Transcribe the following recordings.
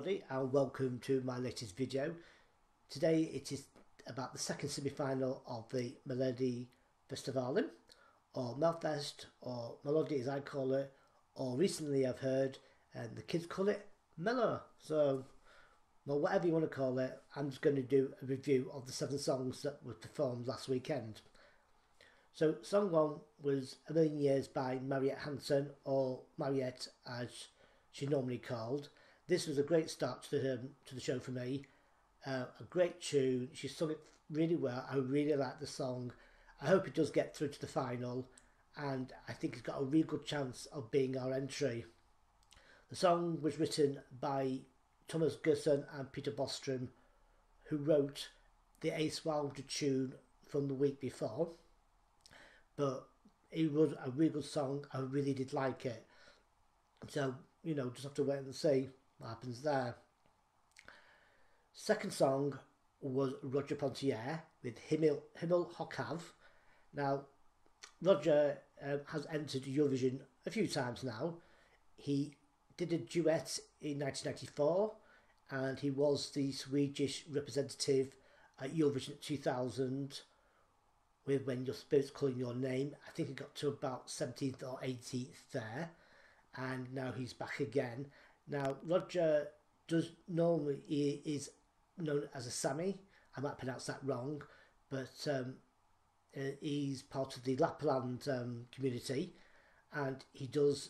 everybody and welcome to my latest video. Today it is about the second semi-final of the Melodifestivalen, or Melfest, or Melody as I call it, or recently I've heard and the kids call it Melo. So, well, whatever you want to call it, I'm just going to do a review of the 7 songs that were performed last weekend. So song 1 was A Million Years by Mariette Hansen, or Mariette as she normally called. This was a great start to the show for me. A great tune. She sung it really well. I really like the song. I hope it does get through to the final, and I think it's got a really good chance of being our entry. The song was written by Thomas Gerson and Peter Bostrom, who wrote the Ace Wilder tune from the week before. But it was a really good song. I really did like it. So, you know, just have to wait and see what happens there. Second song was Roger Pontier with Himmel Hochhav. Now, Roger has entered Eurovision a few times now. He did a duet in 1994 and he was the Swedish representative at Eurovision 2000 with When Your Spirit's Calling Your Name. I think he got to about 17th or 18th there, and now he's back again. Now, Roger is known as a Sami. I might pronounce that wrong, but he's part of the Lapland community, and he does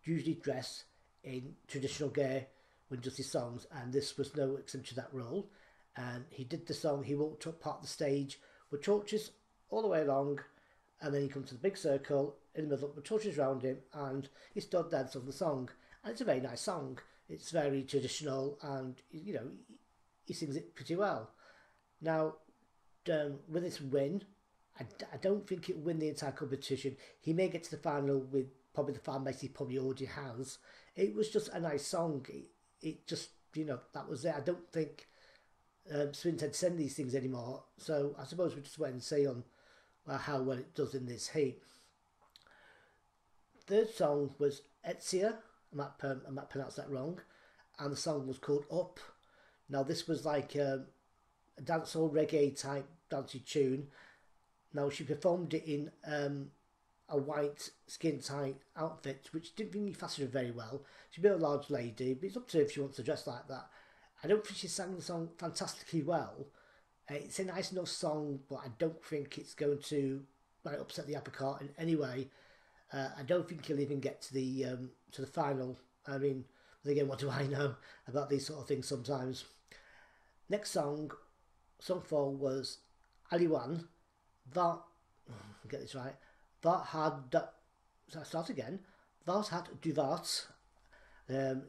usually dress in traditional gear when he does his songs, and this was no exception to that rule. And he did the song, he walked up part of the stage with torches all the way along, and then he comes to the big circle in the middle with torches around him, and he stood there and sung the song. And it's a very nice song. It's very traditional, and you know, he sings it pretty well. Now, with this win, I don't think he'll win the entire competition. He may get to the final with probably the fan base he probably already has. It was just a nice song. It just, you know, that was it. I don't think Sweden tend to send these things anymore. So I suppose we'll just wait and see on how well it does in this heat. Third song was Etsia. I might pronounce that wrong. And the song was called Up. Now this was like a dancehall reggae type dancey tune. Now she performed it in a white skin tight outfit, which didn't really fashion her very well. She's a bit of a large lady, but it's up to her if she wants to dress like that. I don't think she sang the song fantastically well. It's a nice enough song, but I don't think it's going to upset the apple cart in any way. I don't think he'll even get to the final. I mean, again, what do I know about these sort of things sometimes? Next song 4 was Aliwan. Get this right. Start again. Vart had Duvat.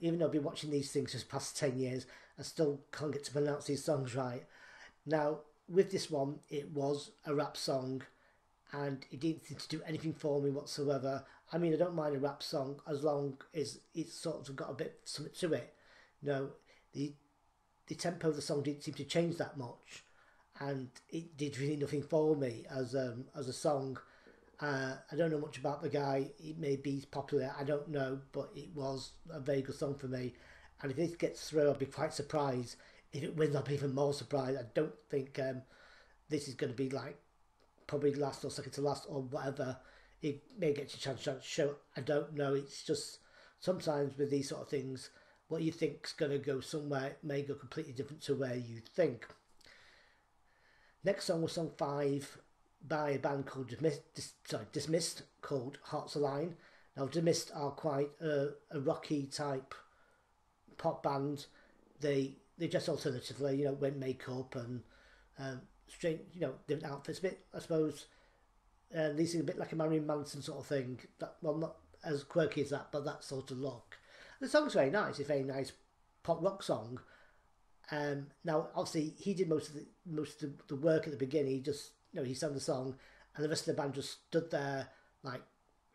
Even though I've been watching these things for the past 10 years, I still can't get to pronounce these songs right. Now, with this one, it was a rap song, and it didn't seem to do anything for me whatsoever. I mean, I don't mind a rap song as long as it's sort of got a bit something to it. You know, the tempo of the song didn't seem to change that much, and it did really nothing for me as a song. I don't know much about the guy. Maybe he's popular, I don't know, but it was a very good song for me. And if it gets through, I'll be quite surprised. If it wins, I'll be even more surprised. I don't think this is going to be like probably last or second to last or whatever. It may get a chance to show. I don't know. It's just sometimes with these sort of things, what you think's going to go somewhere may go completely different to where you think. Next song was song 5 by a band called Dismissed, called Hearts Align. Now, Dismissed are quite a rocky type pop band. They dress alternatively, you know, wear makeup and strange, you know, different outfits. A bit, I suppose, these are a bit like a Marilyn Manson sort of thing. Well, not as quirky as that, but that sort of look. The song's very nice. It's a very nice pop rock song. Now, obviously, he did most of the work at the beginning. He just, you know, he sang the song, and the rest of the band just stood there, like,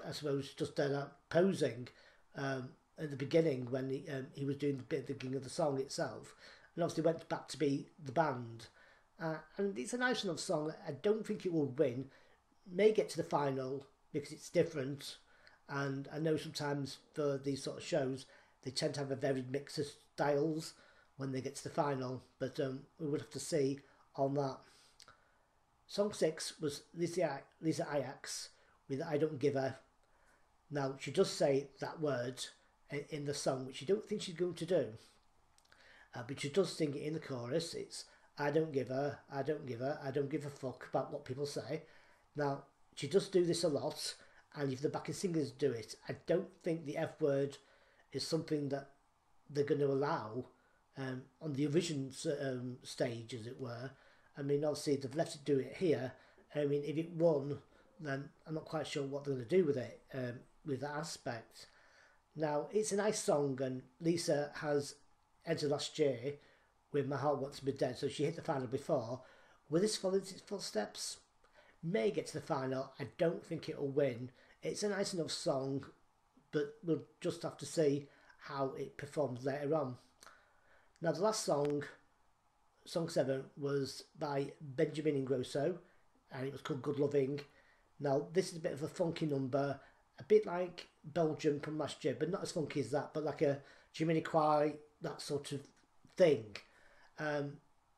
I suppose, just there posing at the beginning when he was doing the bit of the beginning of the song itself, and obviously went back to be the band. And it's a nice enough song. I don't think it will win. May get to the final because it's different, and I know sometimes for these sort of shows they tend to have a very mix of styles. when they get to the final, but we would have to see on that. Song 6 was Lisa Ajax with I Don't Give a. Now, she does say that word in the song, which you don't think she's going to do. But she does sing it in the chorus. It's I don't give a, I don't give a, I don't give a fuck about what people say. Now, she does do this a lot, and if the backing singers do it, I don't think the F word is something that they're going to allow on the Eurovision stage, as it were. I mean, obviously, they've left it do it here. I mean, if it won, then I'm not quite sure what they're going to do with it, with that aspect. Now, it's a nice song, and Lisa has entered last year with My Heart Wants to Be Dead, so she hit the final before. Will this follow its footsteps? May get to the final. I don't think it'll win. It's a nice enough song, but we'll just have to see how it performs later on. Now, the last song, Song 7, was by Benjamin Ingrosso, and it was called Good Loving. Now, this is a bit of a funky number, a bit like Belgium from last year, but not as funky as that, but like a Jamiroquai, that sort of thing.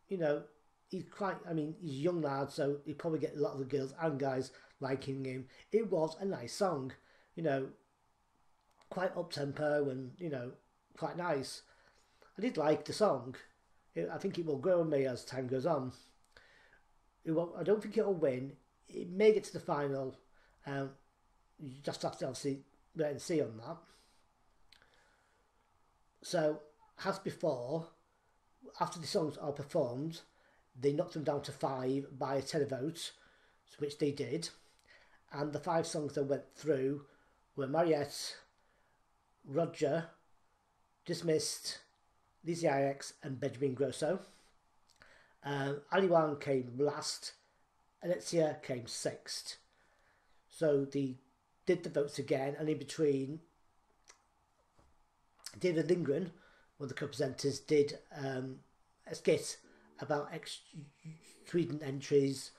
You know, he's quite, I mean, he's a young lad, so he'll probably get a lot of the girls and guys liking him. It was a nice song, you know, quite up-tempo and, you know, quite nice. I did like the song. I think it will grow on me as time goes on. I don't think it'll win. It may get to the final. You just have to obviously wait and see on that. So, as before, after the songs are performed, they knocked them down to 5 by a tenor vote, which they did. And the 5 songs that went through were Mariette, Roger, Dismissed, Lizzie Ajax and Benjamin Grosso. Aliwan came last, Alexia came 6th. So they did the votes again, and in between, David Lindgren, one of the co-presenters, did a skit about ex-Sweden entries,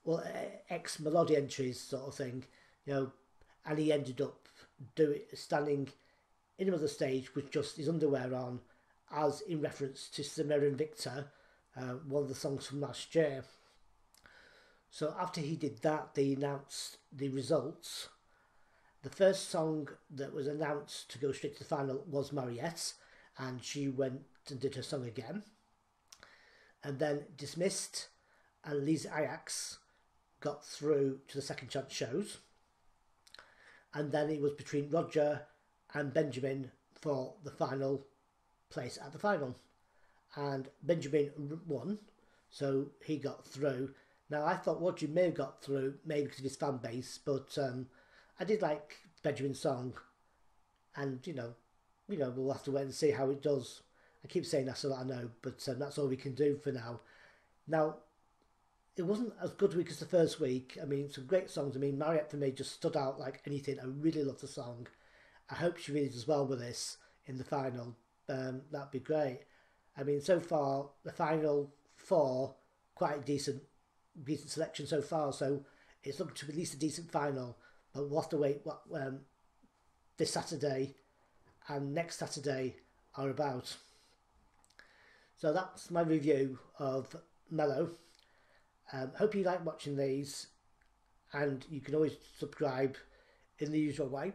well, ex-Melody entries sort of thing, you know, and he ended up standing in another stage with just his underwear on, as in reference to Samir and Victor, one of the songs from last year. So after he did that, they announced the results. The first song that was announced to go straight to the final was Mariette, and she went and did her song again. And then Dismissed and Lisa Ajax got through to the second chance shows. And then it was between Roger and Benjamin for the final place at the final. And Benjamin won, so he got through. Now, I thought Roger may have got through, maybe because of his fan base, but I did like Benjamin's song. And, you know, we'll have to wait and see how it does. I keep saying that's all I know, but that's all we can do for now. Now, it wasn't as good a week as the first week. I mean, some great songs. I mean, Mariette for me just stood out like anything. I really love the song. I hope she really does well with this in the final. That'd be great. I mean, so far, the final 4, quite a decent selection so far. So it's looking to be at least a decent final. But we'll have to wait what this Saturday and next Saturday are about. So that's my review of Melo. Hope you like watching these, and you can always subscribe in the usual way.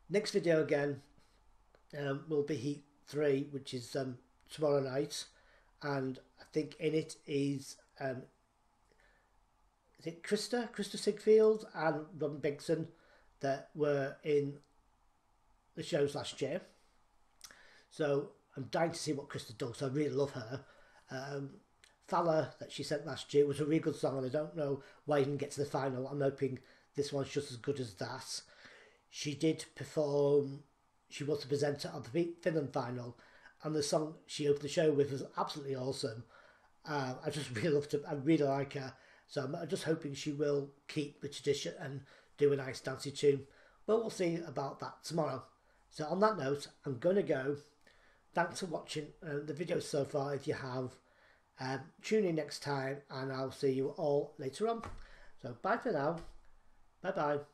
Next video again will be Heat 3, which is tomorrow night, and I think in it is it Krista Sigfield and Robin Bigson that were in the shows last year. So I'm dying to see what Krista does. I really love her. Falla that she sent last year was a really good song, and I don't know why I didn't get to the final. I'm hoping this one's just as good as that. She did perform, she was the presenter of the Finland final, and the song she opened the show with was absolutely awesome. I just really loved her. I really like her. So I'm just hoping she will keep the tradition and do a nice dancey tune. But we'll see about that tomorrow. So on that note, I'm going to go. Thanks for watching the video so far if you have. Tune in next time, and I'll see you all later on. So bye for now. Bye bye.